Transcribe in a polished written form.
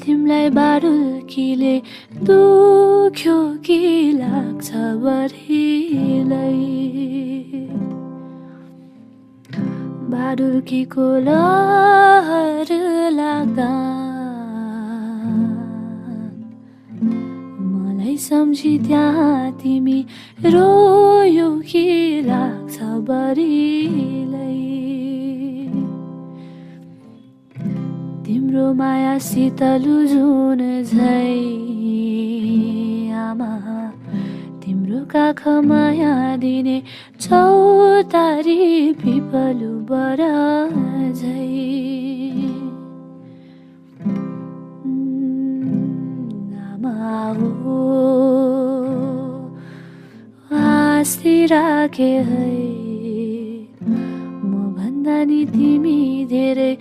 तिमलाई बारुल्कीले दुख्यो कि लाग्छ बढीलाई बारुल्कीको लहर लाग्दा मलाई सम्झी त्यहाँ तिमी रोयो कि लाग्छ बढीलाई तिम्रो माया शीतल जुन झै आमा तिम्रो काख माया दिने चौतारी पिपलु बर झै आमा हो आस्ति राखे है म भन्दा नि तिमी धेरै